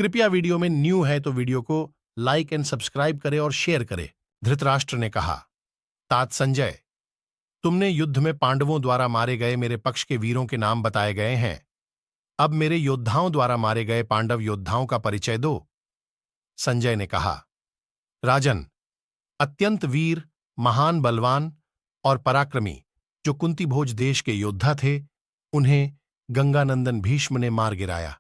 कृपया वीडियो में न्यू है तो वीडियो को लाइक एंड सब्सक्राइब करें और शेयर करें। धृतराष्ट्र ने कहा, तात संजय, तुमने युद्ध में पांडवों द्वारा मारे गए मेरे पक्ष के वीरों के नाम बताए गए हैं। अब मेरे योद्धाओं द्वारा मारे गए पांडव योद्धाओं का परिचय दो। संजय ने कहा, राजन, अत्यंत वीर, महान, बलवान और पराक्रमी जो कुंती भोज देश के योद्धा थे, उन्हें गंगानंदन भीष्म ने मार गिराया।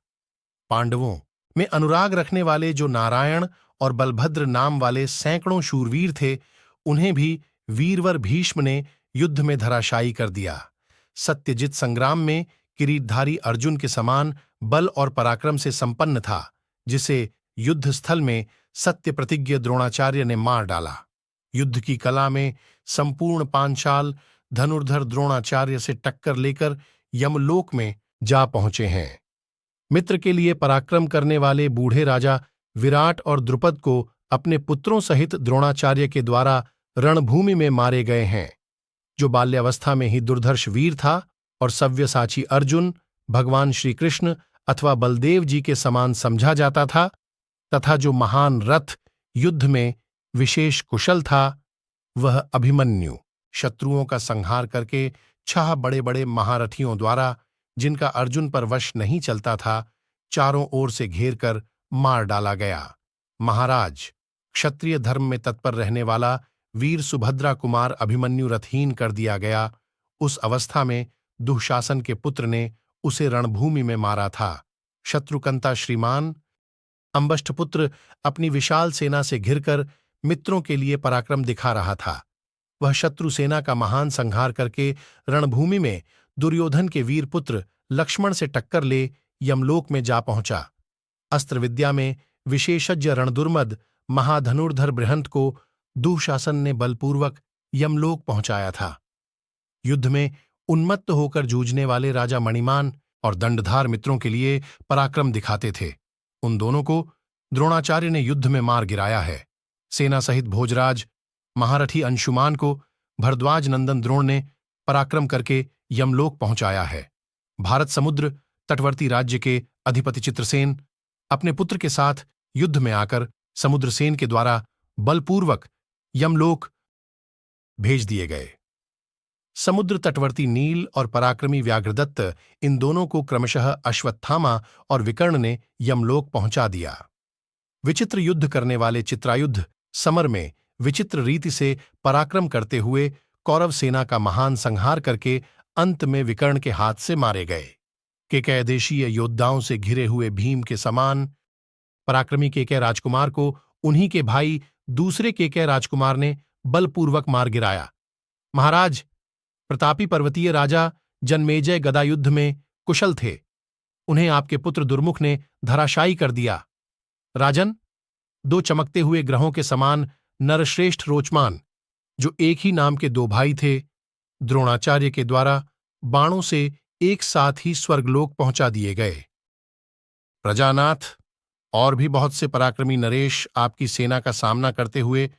पांडवों में अनुराग रखने वाले जो नारायण और बलभद्र नाम वाले सैकड़ों शूरवीर थे, उन्हें भी वीरवर भीष्म ने युद्ध में धराशायी कर दिया। सत्यजित संग्राम में किरीटधारी अर्जुन के समान बल और पराक्रम से संपन्न था, जिसे युद्ध स्थल में सत्य प्रतिज्ञ द्रोणाचार्य ने मार डाला। युद्ध की कला में संपूर्ण पांचाल धनुर्धर द्रोणाचार्य से टक्कर लेकर यमलोक में जा पहुंचे हैं। मित्र के लिए पराक्रम करने वाले बूढ़े राजा विराट और द्रुपद को अपने पुत्रों सहित द्रोणाचार्य के द्वारा रणभूमि में मारे गए हैं। जो बाल्यावस्था में ही दुर्धर्ष वीर था और सव्यसाची अर्जुन भगवान श्री कृष्ण अथवा बलदेव जी के समान समझा जाता था, तथा जो महान रथ युद्ध में विशेष कुशल था, वह अभिमन्यु शत्रुओं का संहार करके 6 बड़े बड़े महारथियों द्वारा, जिनका अर्जुन पर वश नहीं चलता था, चारों ओर से घेर कर मार डाला गया। महाराज, क्षत्रिय धर्म में तत्पर रहने वाला वीर सुभद्रा कुमार अभिमन्यु रथहीन कर दिया गया। उस अवस्था में दुःशासन के पुत्र ने उसे रणभूमि में मारा था। शत्रुकंता श्रीमान अंबष्टपुत्र अपनी विशाल सेना से घिरकर मित्रों के लिए पराक्रम दिखा रहा था। वह शत्रु सेना का महान संहार करके रणभूमि में दुर्योधन के वीर पुत्र लक्ष्मण से टक्कर ले यमलोक में जा पहुंचा। अस्त्र विद्या में विशेषज्ञ रणदुर्मद महाधनुर्धर बृहंत को दुःशासन ने बलपूर्वक यमलोक पहुंचाया था। युद्ध में उन्मत्त होकर जूझने वाले राजा मणिमान और दंडधार मित्रों के लिए पराक्रम दिखाते थे। उन दोनों को द्रोणाचार्य ने युद्ध में मार गिराया है। सेना सहित भोजराज महारथी अंशुमान को भरद्वाज नंदन द्रोण ने पराक्रम करके यमलोक पहुंचाया है। भारत समुद्र तटवर्ती राज्य के अधिपति चित्रसेन अपने पुत्र के साथ युद्ध में आकर समुद्रसेन के द्वारा बलपूर्वक यमलोक भेज दिए गए। समुद्र तटवर्ती नील और पराक्रमी व्याघ्रदत्त, इन दोनों को क्रमशः अश्वत्थामा और विकर्ण ने यमलोक पहुंचा दिया। विचित्र युद्ध करने वाले चित्रायुध समर में विचित्र रीति से पराक्रम करते हुए कौरव सेना का महान संहार करके अंत में विकर्ण के हाथ से मारे गए। केकयदेशीय योद्धाओं से घिरे हुए भीम के समान पराक्रमी केकय राजकुमार को उन्हीं के भाई दूसरे केकय राजकुमार ने बलपूर्वक मार गिराया। महाराज, प्रतापी पर्वतीय राजा जन्मेजय गदायुद्ध में कुशल थे। उन्हें आपके पुत्र दुर्मुख ने धराशायी कर दिया। राजन, 2 चमकते हुए ग्रहों के समान नरश्रेष्ठ रोचमान, जो एक ही नाम के 2 भाई थे, द्रोणाचार्य के द्वारा बाणों से एक साथ ही स्वर्गलोक पहुंचा दिए गए। प्रजानाथ, और भी बहुत से पराक्रमी नरेश आपकी सेना का सामना करते हुए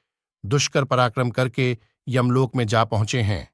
दुष्कर पराक्रम करके यमलोक में जा पहुंचे हैं।